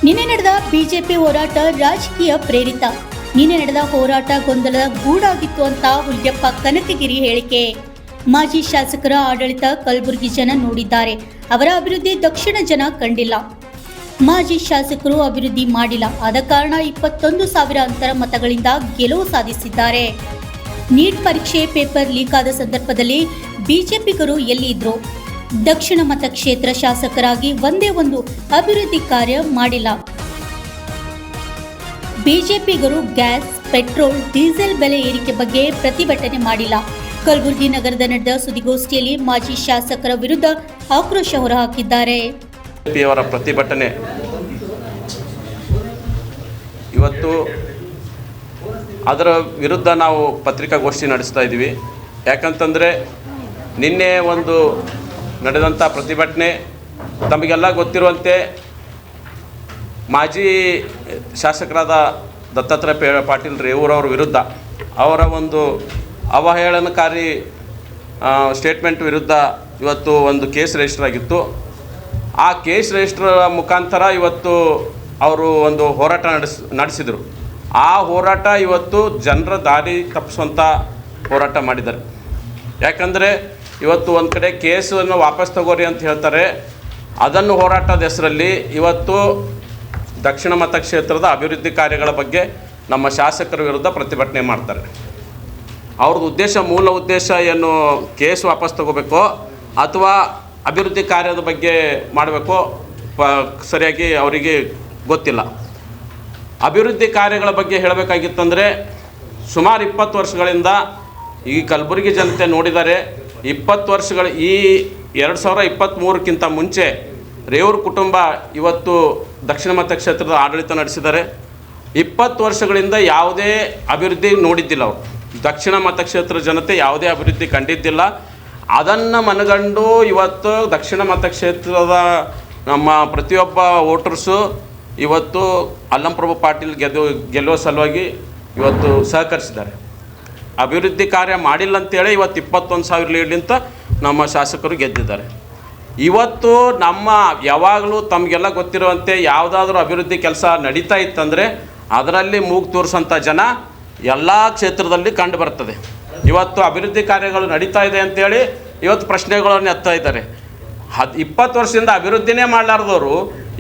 ನಿನ್ನೆ ನಡೆದ ಬಿಜೆಪಿ ಹೋರಾಟ ರಾಜಕೀಯ ಪ್ರೇರಿತ. ನಿನ್ನೆ ನಡೆದ ಹೋರಾಟ ಗೊಂದಲದ ಗೂಡಾಗಿತ್ತು ಅಂತ ಹುಲ್ಯಪ್ಪ ಕನಕಗಿರಿ ಹೇಳಿಕೆ. ಮಾಜಿ ಶಾಸಕರ ಆಡಳಿತ ಕಲಬುರಗಿ ಜನ ನೋಡಿದ್ದಾರೆ, ಅವರ ಅಭಿವೃದ್ಧಿ ದಕ್ಷಿಣ ಜನ ಕಂಡಿಲ್ಲ. ಮಾಜಿ ಶಾಸಕರು ಅಭಿವೃದ್ಧಿ ಮಾಡಿಲ್ಲ, ಆದ ಕಾರಣ 21,000 ಅಂತರ ಮತಗಳಿಂದ ಗೆಲುವು ಸಾಧಿಸಿದ್ದಾರೆ. ನೀಟ್ ಪರೀಕ್ಷೆ ಪೇಪರ್ ಲೀಕ್ ಆದ ಸಂದರ್ಭದಲ್ಲಿ ಬಿಜೆಪಿಗರು ಎಲ್ಲಿ ಇದ್ರು? ದಕ್ಷಿಣ ಮತಕ್ಷೇತ್ರ ಶಾಸಕರಾಗಿ ಒಂದೇ ಒಂದು ಅಭಿವೃದ್ಧಿ ಕಾರ್ಯ ಮಾಡಿಲ್ಲ. ಬಿಜೆಪಿಗರು ಗ್ಯಾಸ್, ಪೆಟ್ರೋಲ್, ಡೀಸೆಲ್ ಬೆಲೆ ಏರಿಕೆ ಬಗ್ಗೆ ಪ್ರತಿಭಟನೆ ಮಾಡಿಲ್ಲ. ಕಲಬುರಗಿ ನಗರದ ನಡೆದ ಸುದ್ದಿಗೋಷ್ಠಿಯಲ್ಲಿ ಮಾಜಿ ಶಾಸಕರ ವಿರುದ್ಧ ಆಕ್ರೋಶ ಹೊರಹಾಕಿದ್ದಾರೆ. ಬಿಜೆಪಿಯವರ ಪ್ರತಿಭಟನೆ ಇವತ್ತು ಅದರ ವಿರುದ್ಧ ನಾವು ಪತ್ರಿಕಾಗೋಷ್ಠಿ ನಡೆಸ್ತಾ ಇದ್ದೀವಿ. ಯಾಕಂತಂದರೆ ನಿನ್ನೆ ಒಂದು ನಡೆದಂಥ ಪ್ರತಿಭಟನೆ ತಮಗೆಲ್ಲ ಗೊತ್ತಿರುವಂತೆ ಮಾಜಿ ಶಾಸಕರಾದ ದತ್ತಾತ್ರೇಯ ಪಾಟೀಲ್ ರೇವೂರವ್ರ ವಿರುದ್ಧ ಅವರ ಒಂದು ಅವಹೇಳನಕಾರಿ ಸ್ಟೇಟ್ಮೆಂಟ್ ವಿರುದ್ಧ ಇವತ್ತು ಒಂದು ಕೇಸ್ ರಿಜಿಸ್ಟರ್ ಆಗಿತ್ತು. ಆ ಕೇಸ್ ರಿಜಿಸ್ಟರ್ ಮುಖಾಂತರ ಇವತ್ತು ಅವರು ಒಂದು ಹೋರಾಟ ನಡೆಸಿದರು. ಆ ಹೋರಾಟ ಇವತ್ತು ಜನರ ದಾರಿ ತಪ್ಪಿಸುವಂಥ ಹೋರಾಟ ಮಾಡಿದ್ದಾರೆ. ಯಾಕಂದರೆ ಇವತ್ತು ಒಂದು ಕಡೆ ಕೇಸನ್ನು ವಾಪಸ್ ತಗೋರಿ ಅಂತ ಹೇಳ್ತಾರೆ. ಅದನ್ನು ಹೋರಾಟದ ಹೆಸರಲ್ಲಿ ಇವತ್ತು ದಕ್ಷಿಣ ಮತಕ್ಷೇತ್ರದ ಅಭಿವೃದ್ಧಿ ಕಾರ್ಯಗಳ ಬಗ್ಗೆ ನಮ್ಮ ಶಾಸಕರ ವಿರುದ್ಧ ಪ್ರತಿಭಟನೆ ಮಾಡ್ತಾರೆ. ಅವ್ರದ್ದು ಮೂಲ ಉದ್ದೇಶ ಏನು ಕೇಸ್ ವಾಪಸ್ ತಗೋಬೇಕೋ ಅಥವಾ ಅಭಿವೃದ್ಧಿ ಕಾರ್ಯದ ಬಗ್ಗೆ ಮಾಡಬೇಕೋ ಸರಿಯಾಗಿ ಅವರಿಗೆ ಗೊತ್ತಿಲ್ಲ. ಅಭಿವೃದ್ಧಿ ಕಾರ್ಯಗಳ ಬಗ್ಗೆ ಹೇಳಬೇಕಾಗಿತ್ತಂದರೆ ಸುಮಾರು 20 ವರ್ಷಗಳಿಂದ ಈ ಕಲಬುರಗಿ ಜನತೆ ನೋಡಿದ್ದಾರೆ. 20 ವರ್ಷಗಳು ಈ 2023ಕ್ಕಿಂತ ಮುಂಚೆ ರೇವೂರ್ ಕುಟುಂಬ ಇವತ್ತು ದಕ್ಷಿಣ ಮತಕ್ಷೇತ್ರದ ಆಡಳಿತ ನಡೆಸಿದ್ದಾರೆ. 20 ವರ್ಷಗಳಿಂದ ಯಾವುದೇ ಅಭಿವೃದ್ಧಿ ನೋಡಿದ್ದಿಲ್ಲ ಅವರು. ದಕ್ಷಿಣ ಮತಕ್ಷೇತ್ರ ಜನತೆ ಯಾವುದೇ ಅಭಿವೃದ್ಧಿ ಕಂಡಿದ್ದಿಲ್ಲ. ಅದನ್ನು ಮನಗಂಡು ಇವತ್ತು ದಕ್ಷಿಣ ಮತಕ್ಷೇತ್ರದ ನಮ್ಮ ಪ್ರತಿಯೊಬ್ಬ ವೋಟರ್ಸು ಇವತ್ತು ಅಲ್ಲಂಪ್ರಭು ಪಾಟೀಲ್ ಗೆಲ್ಲುವ ಸಲುವಾಗಿ ಇವತ್ತು ಸಹಕರಿಸಿದ್ದಾರೆ. ಅಭಿವೃದ್ಧಿ ಕಾರ್ಯ ಮಾಡಿಲ್ಲ ಅಂತೇಳಿ ಇವತ್ತು 21,000 ಲೀಡ್ಲಿಂತ ನಮ್ಮ ಶಾಸಕರು ಗೆದ್ದಿದ್ದಾರೆ. ಇವತ್ತು ನಮ್ಮ ಯಾವಾಗಲೂ ತಮಗೆಲ್ಲ ಗೊತ್ತಿರುವಂತೆ ಯಾವುದಾದ್ರೂ ಅಭಿವೃದ್ಧಿ ಕೆಲಸ ನಡೀತಾ ಇತ್ತಂದರೆ ಅದರಲ್ಲಿ ಮೂಗು ತೋರಿಸೋಂಥ ಜನ ಎಲ್ಲ ಕ್ಷೇತ್ರದಲ್ಲಿ ಕಂಡು ಬರ್ತದೆ. ಇವತ್ತು ಅಭಿವೃದ್ಧಿ ಕಾರ್ಯಗಳು ನಡೀತಾ ಇದೆ ಅಂತೇಳಿ ಇವತ್ತು ಪ್ರಶ್ನೆಗಳನ್ನು ಎತ್ತಾ ಇದ್ದಾರೆ. 20 ವರ್ಷದಿಂದ ಅಭಿವೃದ್ಧಿನೇ ಮಾಡಲಾರ್ದವರು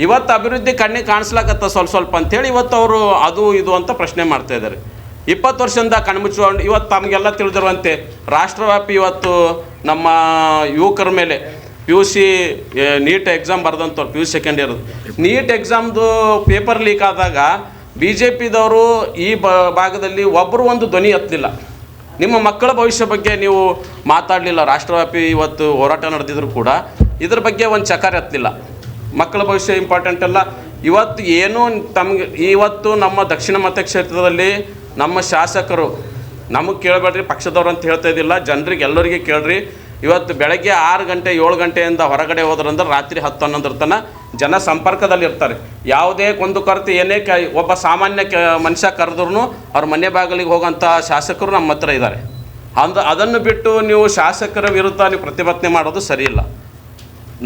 ಇವತ್ತು ಅಭಿವೃದ್ಧಿ ಕಣ್ಣಿಗೆ ಕಾಣಿಸ್ಲಾಕತ್ತ ಸ್ವಲ್ಪ ಅಂಥೇಳಿ ಇವತ್ತು ಅವರು ಅದು ಇದು ಅಂತ ಪ್ರಶ್ನೆ ಮಾಡ್ತಾಯಿದ್ದಾರೆ. 20 ವರ್ಷದಿಂದ ಕಣ್ಮುಚ್ಚಿಕೊಂಡು ಇವತ್ತು ತಮಗೆಲ್ಲ ತಿಳಿದಿರುವಂತೆ ರಾಷ್ಟ್ರವ್ಯಾಪಿ ಇವತ್ತು ನಮ್ಮ ಯುವಕರ ಮೇಲೆ PUC ನೀಟ್ ಎಕ್ಸಾಮ್ ಬರೆದಂಥವ್ರು PUC ಸೆಕೆಂಡ್ ಇಯರ್ ನೀಟ್ ಎಕ್ಸಾಮ್ದು ಪೇಪರ್ ಲೀಕ್ ಆದಾಗ BJPದವರು ಈ ಭಾಗದಲ್ಲಿ ಒಬ್ಬರು ಒಂದು ಧ್ವನಿ ಎತ್ತಲಿಲ್ಲ. ನಿಮ್ಮ ಮಕ್ಕಳ ಭವಿಷ್ಯ ಬಗ್ಗೆ ನೀವು ಮಾತಾಡಲಿಲ್ಲ. ರಾಷ್ಟ್ರವ್ಯಾಪಿ ಇವತ್ತು ಹೋರಾಟ ನಡೆದಿದ್ರು ಕೂಡ ಇದ್ರ ಬಗ್ಗೆ ಒಂದು ಚಕಾರ ಎತ್ತಲಿಲ್ಲ. ಮಕ್ಕಳ ಭವಿಷ್ಯ ಇಂಪಾರ್ಟೆಂಟ್ ಅಲ್ಲ. ಇವತ್ತು ಏನೂ ತಮಗೆ ಇವತ್ತು ನಮ್ಮ ದಕ್ಷಿಣ ಮತಕ್ಷೇತ್ರದಲ್ಲಿ ನಮ್ಮ ಶಾಸಕರು ನಮಗೆ ಕೇಳಬೇಡ್ರಿ ಪಕ್ಷದವ್ರು ಅಂತ ಹೇಳ್ತಾ ಇದ್ದಿಲ್ಲ, ಜನರಿಗೆ ಎಲ್ಲರಿಗೆ ಕೇಳ್ರಿ. ಇವತ್ತು ಬೆಳಗ್ಗೆ 6 ಗಂಟೆ 7 ಗಂಟೆಯಿಂದ ಹೊರಗಡೆ ಹೋದ್ರಂದ್ರೆ ರಾತ್ರಿ 10-11 ತನಕ ಜನ ಸಂಪರ್ಕದಲ್ಲಿರ್ತಾರೆ. ಯಾವುದೇ ಕುಂದುಕೊರತೆ ಏನೇ ಒಬ್ಬ ಸಾಮಾನ್ಯ ಮನುಷ್ಯ ಕರೆದ್ರೂ ಅವ್ರ ಮನೆ ಬಾಗಿಲಿಗೆ ಹೋಗೋಂಥ ಶಾಸಕರು ನಮ್ಮ ಹತ್ರ ಇದ್ದಾರೆ. ಅದನ್ನು ಬಿಟ್ಟು ನೀವು ಶಾಸಕರ ವಿರುದ್ಧ ನೀವು ಪ್ರತಿಭಟನೆ ಮಾಡೋದು ಸರಿಯಿಲ್ಲ.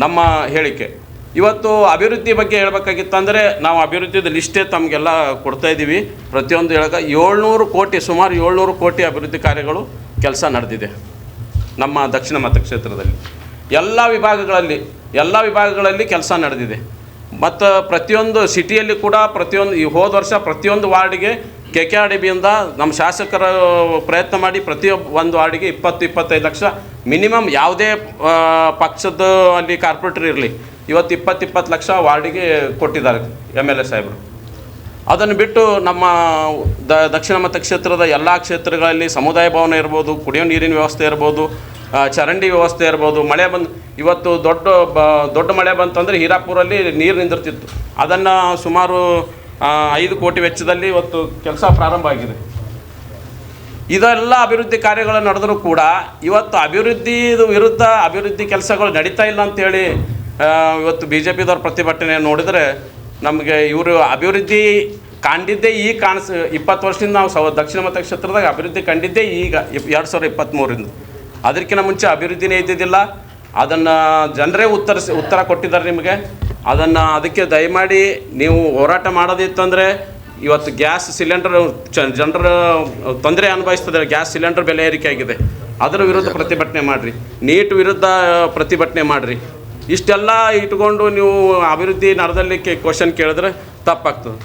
ನಮ್ಮ ಹೇಳಿಕೆ ಇವತ್ತು ಅಭಿವೃದ್ಧಿ ಬಗ್ಗೆ ಹೇಳಬೇಕಾಗಿತ್ತಂದರೆ ನಾವು ಅಭಿವೃದ್ಧಿದ ಲಿಸ್ಟೇ ತಮಗೆಲ್ಲ ಕೊಡ್ತಾಯಿದ್ದೀವಿ. ಪ್ರತಿಯೊಂದು ಹೇಳಕ್ಕೆ 700 ಕೋಟಿ ಸುಮಾರು 700 ಕೋಟಿ ಅಭಿವೃದ್ಧಿ ಕಾರ್ಯಗಳು ಕೆಲಸ ನಡೆದಿದೆ ನಮ್ಮ ದಕ್ಷಿಣ ಮತಕ್ಷೇತ್ರದಲ್ಲಿ. ಎಲ್ಲ ವಿಭಾಗಗಳಲ್ಲಿ ಕೆಲಸ ನಡೆದಿದೆ. ಮತ್ತು ಪ್ರತಿಯೊಂದು ಸಿಟಿಯಲ್ಲಿ ಕೂಡ ಪ್ರತಿಯೊಂದು ಈ ಹೋದ ವರ್ಷ ಪ್ರತಿಯೊಂದು ವಾರ್ಡಿಗೆ KKRDBಯಿಂದ ನಮ್ಮ ಶಾಸಕರ ಪ್ರಯತ್ನ ಮಾಡಿ ಪ್ರತಿಯೊಂದು ವಾರ್ಡಿಗೆ 20-25 ಲಕ್ಷ ಮಿನಿಮಮ್ ಯಾವುದೇ ಪಕ್ಷದ ಅಲ್ಲಿ ಕಾರ್ಪೊರೇಟರ್ ಇರಲಿ ಇವತ್ತು 20-20 ಲಕ್ಷ ವಾರ್ಡಿಗೆ ಕೊಟ್ಟಿದ್ದಾರೆ MLA ಸಾಹೇಬರು. ಅದನ್ನು ಬಿಟ್ಟು ನಮ್ಮ ದಕ್ಷಿಣ ಮತಕ್ಷೇತ್ರದ ಎಲ್ಲ ಕ್ಷೇತ್ರಗಳಲ್ಲಿ ಸಮುದಾಯ ಭವನ ಇರ್ಬೋದು, ಕುಡಿಯೋ ನೀರಿನ ವ್ಯವಸ್ಥೆ ಇರ್ಬೋದು, ಚರಂಡಿ ವ್ಯವಸ್ಥೆ ಇರ್ಬೋದು. ಮಳೆ ಇವತ್ತು ದೊಡ್ಡ ಮಳೆ ಬಂತಂದರೆ ಹೀರಾಪುರಲ್ಲಿ ನೀರು ನಿಂದಿರ್ತಿತ್ತು. ಅದನ್ನು ಸುಮಾರು 5 ಕೋಟಿ ವೆಚ್ಚದಲ್ಲಿ ಇವತ್ತು ಕೆಲಸ ಪ್ರಾರಂಭ ಆಗಿದೆ. ಇದೆಲ್ಲ ಅಭಿವೃದ್ಧಿ ಕಾರ್ಯಗಳು ನಡೆದರೂ ಕೂಡ ಇವತ್ತು ವಿರುದ್ಧ ಅಭಿವೃದ್ಧಿ ಕೆಲಸಗಳು ನಡೀತಾ ಇಲ್ಲ ಅಂಥೇಳಿ ಇವತ್ತು BJPದವ್ರ ಪ್ರತಿಭಟನೆ ನೋಡಿದರೆ ನಮಗೆ ಇವರು ಅಭಿವೃದ್ಧಿ ಕಂಡಿದ್ದೇ ಈಗ 20 ವರ್ಷದಿಂದ ನಾವು ದಕ್ಷಿಣ ಮತಕ್ಷೇತ್ರದಾಗ ಅಭಿವೃದ್ಧಿ ಕಂಡಿದ್ದೇ ಈಗ 2023ರಿಂದ. ಅದಕ್ಕಿಂತ ಮುಂಚೆ ಅಭಿವೃದ್ಧಿನೇ ಇದ್ದಿದ್ದಿಲ್ಲ. ಅದನ್ನು ಜನರೇ ಉತ್ತರ ಕೊಟ್ಟಿದ್ದಾರೆ ನಿಮಗೆ. ಅದಕ್ಕೆ ದಯಮಾಡಿ ನೀವು ಹೋರಾಟ ಮಾಡೋದಿತ್ತಂದರೆ ಇವತ್ತು ಗ್ಯಾಸ್ ಸಿಲಿಂಡರ್ ಜನರ ತೊಂದರೆ ಅನುಭವಿಸ್ತದೆ. ಗ್ಯಾಸ್ ಸಿಲಿಂಡರ್ ಬೆಲೆ ಏರಿಕೆ ಆಗಿದೆ, ಅದರ ವಿರುದ್ಧ ಪ್ರತಿಭಟನೆ ಮಾಡಿರಿ. ನೀಟ್ ವಿರುದ್ಧ ಪ್ರತಿಭಟನೆ ಮಾಡಿರಿ. ಇಷ್ಟೆಲ್ಲ ಇಟ್ಕೊಂಡು ನೀವು ಅಭಿವೃದ್ಧಿ ನಡೆದಲಿಕ್ಕೆ ಕ್ವಶನ್ ಕೇಳಿದ್ರೆ ತಪ್ಪಾಗ್ತದೆ.